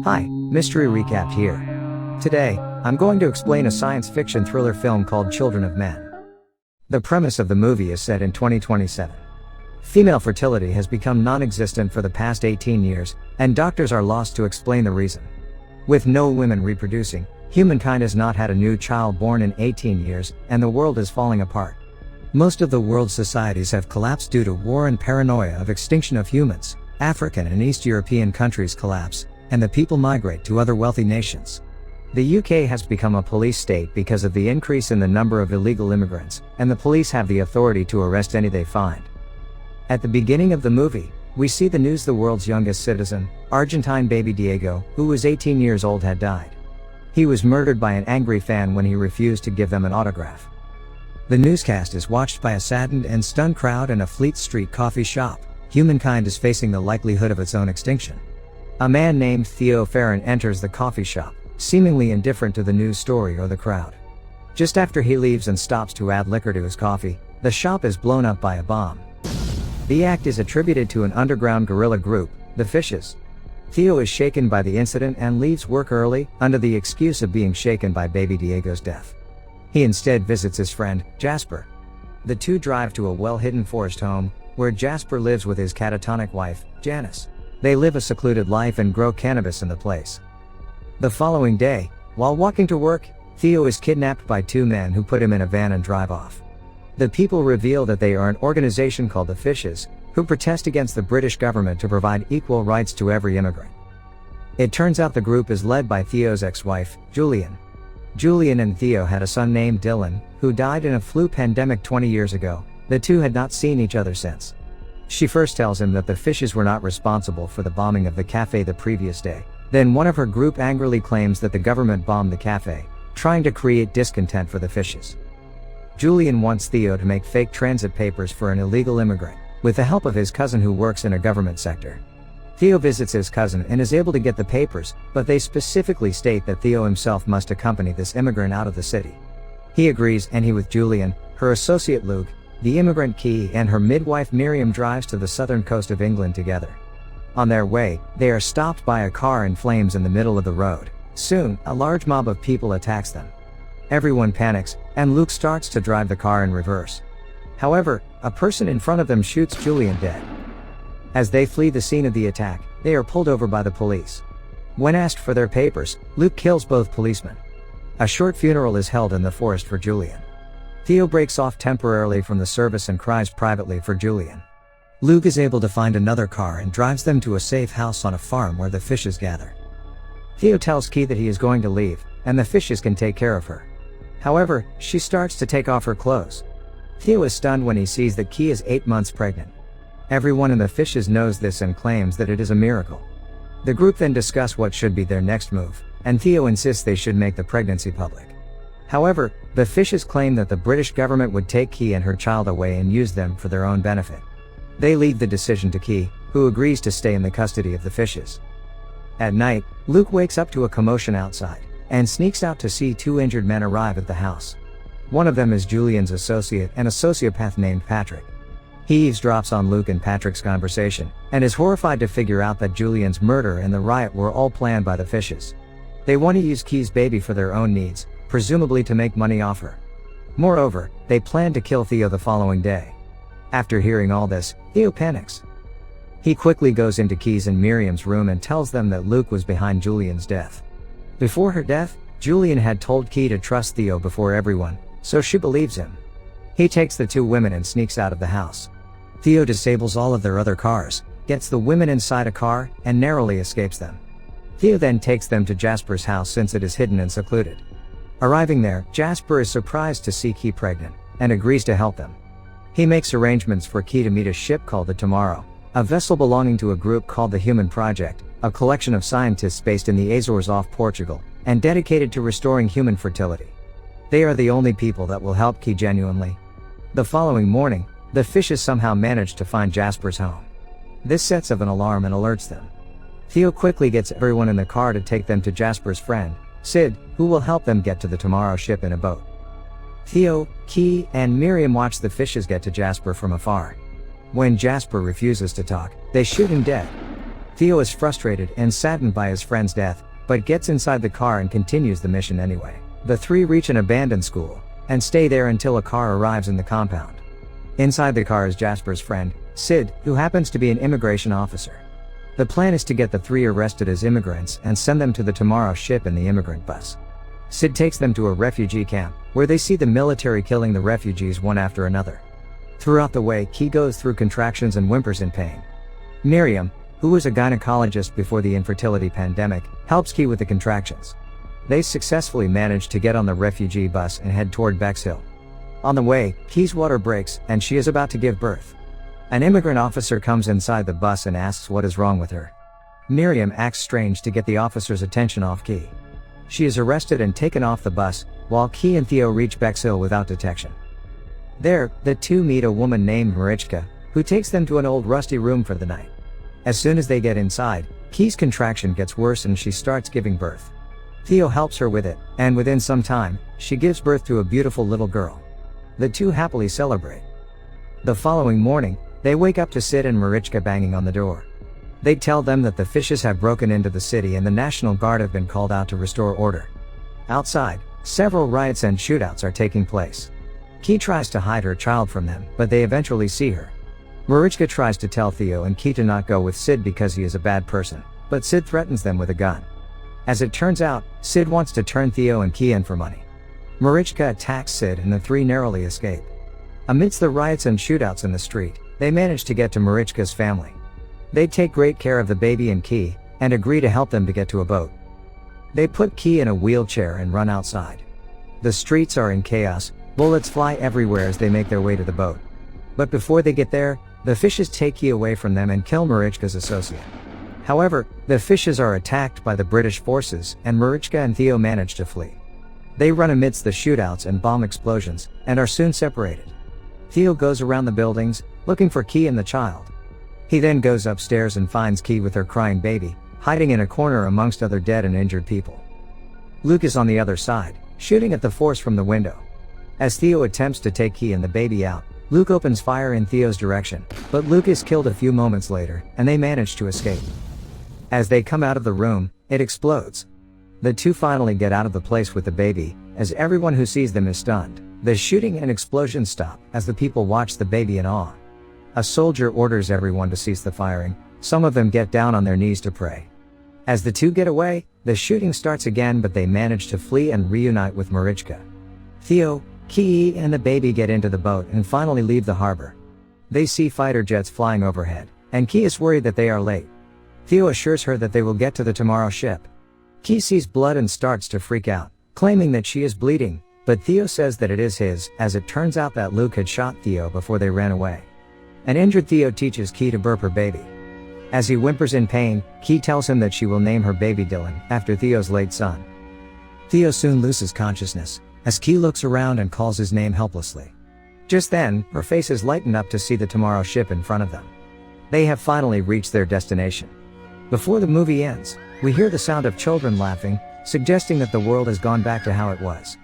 Hi, Mystery Recap here. Today, I'm going to explain a science fiction thriller film called Children of Men. The premise of the movie is set in 2027. Female fertility has become non-existent for the past 18 years, and doctors are lost to explain the reason. With no women reproducing, humankind has not had a new child born in 18 years, and the world is falling apart. Most of the world's societies have collapsed due to war and paranoia of extinction of humans. African and East European countries collapse, and the people migrate to other wealthy nations. The UK has become a police state because of the increase in the number of illegal immigrants, and the police have the authority to arrest any they find. At the beginning of the movie, we see the news the world's youngest citizen, Argentine baby Diego, who was 18 years old, had died. He was murdered by an angry fan when he refused to give them an autograph. The newscast is watched by a saddened and stunned crowd in a Fleet Street coffee shop. Humankind is facing the likelihood of its own extinction. A man named Theo enters the coffee shop, seemingly indifferent to the news story or the crowd. Just after he leaves and stops to add liquor to his coffee, the shop is blown up by a bomb. The act is attributed to an underground guerrilla group, the Fishes. Theo is shaken by the incident and leaves work early, under the excuse of being shaken by baby Diego's death. He instead visits his friend, Jasper. The two drive to a well-hidden forest home, where Jasper lives with his catatonic wife, Janice. They live a secluded life and grow cannabis in the place. The following day, while walking to work, Theo is kidnapped by two men who put him in a van and drive off. The people reveal that they are an organization called the Fishes, who protest against the British government to provide equal rights to every immigrant. It turns out the group is led by Theo's ex-wife, Julian. Julian and Theo had a son named Dylan, who died in a flu pandemic 20 years ago. The two had not seen each other since. She first tells him that the Fishes were not responsible for the bombing of the cafe the previous day. Then one of her group angrily claims that the government bombed the cafe, trying to create discontent for the Fishes. Julian wants Theo to make fake transit papers for an illegal immigrant, with the help of his cousin who works in a government sector. Theo visits his cousin and is able to get the papers, but they specifically state that Theo himself must accompany this immigrant out of the city. He agrees, and he with Julian, her associate Luke, the immigrant Key, and her midwife Miriam drives to the southern coast of England together. On their way, they are stopped by a car in flames in the middle of the road. Soon, a large mob of people attacks them. Everyone panics, and Luke starts to drive the car in reverse. However, a person in front of them shoots Julian dead. As they flee the scene of the attack, they are pulled over by the police. When asked for their papers, Luke kills both policemen. A short funeral is held in the forest for Julian. Theo breaks off temporarily from the service and cries privately for Julian. Luke is able to find another car and drives them to a safe house on a farm where the Fishes gather. Theo tells Key that he is going to leave, and the Fishes can take care of her. However, she starts to take off her clothes. Theo is stunned when he sees that Key is 8 months pregnant. Everyone in the Fishes knows this and claims that it is a miracle. The group then discuss what should be their next move, and Theo insists they should make the pregnancy public. However, the Fishes claim that the British government would take Key and her child away and use them for their own benefit. They leave the decision to Key, who agrees to stay in the custody of the Fishes. At night, Luke wakes up to a commotion outside, and sneaks out to see two injured men arrive at the house. One of them is Julian's associate and a sociopath named Patrick. He eavesdrops on Luke and Patrick's conversation, and is horrified to figure out that Julian's murder and the riot were all planned by the Fishes. They want to use Key's baby for their own needs, presumably to make money off her. Moreover, they plan to kill Theo the following day. After hearing all this, Theo panics. He quickly goes into Key's and Miriam's room and tells them that Luke was behind Julian's death. Before her death, Julian had told Key to trust Theo before everyone, so she believes him. He takes the two women and sneaks out of the house. Theo disables all of their other cars, gets the women inside a car, and narrowly escapes them. Theo then takes them to Jasper's house since it is hidden and secluded. Arriving there, Jasper is surprised to see Key pregnant, and agrees to help them. He makes arrangements for Key to meet a ship called the Tomorrow, a vessel belonging to a group called the Human Project, a collection of scientists based in the Azores off Portugal, and dedicated to restoring human fertility. They are the only people that will help Key genuinely. The following morning, the Fishes somehow manage to find Jasper's home. This sets off an alarm and alerts them. Theo quickly gets everyone in the car to take them to Jasper's friend, Sid, who will help them get to the Tomorrow ship in a boat. Theo, Key, and Miriam watch the Fishes get to Jasper from afar. When Jasper refuses to talk, they shoot him dead. Theo is frustrated and saddened by his friend's death, but gets inside the car and continues the mission anyway. The three reach an abandoned school, and stay there until a car arrives in the compound. Inside the car is Jasper's friend, Sid, who happens to be an immigration officer. The plan is to get the three arrested as immigrants and send them to the tomorrow ship in the immigrant bus. Sid takes them to a refugee camp, where they see the military killing the refugees one after another. Throughout the way, Key goes through contractions and whimpers in pain. Miriam, who was a gynecologist before the infertility pandemic, helps Key with the contractions. They successfully manage to get on the refugee bus and head toward Bexhill. On the way, Key's water breaks, and she is about to give birth. An immigrant officer comes inside the bus and asks what is wrong with her. Miriam acts strange to get the officer's attention off Key. She is arrested and taken off the bus, while Key and Theo reach Bexhill without detection. There, the two meet a woman named Marichka, who takes them to an old rusty room for the night. As soon as they get inside, Key's contraction gets worse and she starts giving birth. Theo helps her with it, and within some time, she gives birth to a beautiful little girl. The two happily celebrate. The following morning, they wake up to Sid and Marichka banging on the door. They tell them that the fishes have broken into the city and the National Guard have been called out to restore order. Outside, several riots and shootouts are taking place. Key tries to hide her child from them, but they eventually see her. Marichka tries to tell Theo and Key to not go with Sid because he is a bad person, but Sid threatens them with a gun. As it turns out, Sid wants to turn Theo and Key in for money. Marichka attacks Sid and the three narrowly escape. Amidst the riots and shootouts in the street, they manage to get to Marichka's family. They take great care of the baby and Key, and agree to help them to get to a boat. They put Key in a wheelchair and run outside. The streets are in chaos, bullets fly everywhere as they make their way to the boat. But before they get there, the fishes take Key away from them and kill Marichka's associate. However, the fishes are attacked by the British forces, and Marichka and Theo manage to flee. They run amidst the shootouts and bomb explosions, and are soon separated. Theo goes around the buildings, looking for Key and the child. He then goes upstairs and finds Key with her crying baby, hiding in a corner amongst other dead and injured people. Luke is on the other side, shooting at the force from the window. As Theo attempts to take Key and the baby out, Luke opens fire in Theo's direction, but Luke is killed a few moments later, and they manage to escape. As they come out of the room, it explodes. The two finally get out of the place with the baby, as everyone who sees them is stunned. The shooting and explosions stop, as the people watch the baby in awe. A soldier orders everyone to cease the firing. Some of them get down on their knees to pray. As the two get away, the shooting starts again, but they manage to flee and reunite with Marichka. Theo, Key and the baby get into the boat and finally leave the harbor. They see fighter jets flying overhead, and Key is worried that they are late. Theo assures her that they will get to the tomorrow ship. Key sees blood and starts to freak out, claiming that she is bleeding, but Theo says that it is his, as it turns out that Luke had shot Theo before they ran away. An injured Theo teaches Key to burp her baby. As he whimpers in pain, Key tells him that she will name her baby Dylan, after Theo's late son. Theo soon loses consciousness, as Key looks around and calls his name helplessly. Just then, her faces lighten up to see the tomorrow ship in front of them. They have finally reached their destination. Before the movie ends, we hear the sound of children laughing, suggesting that the world has gone back to how it was.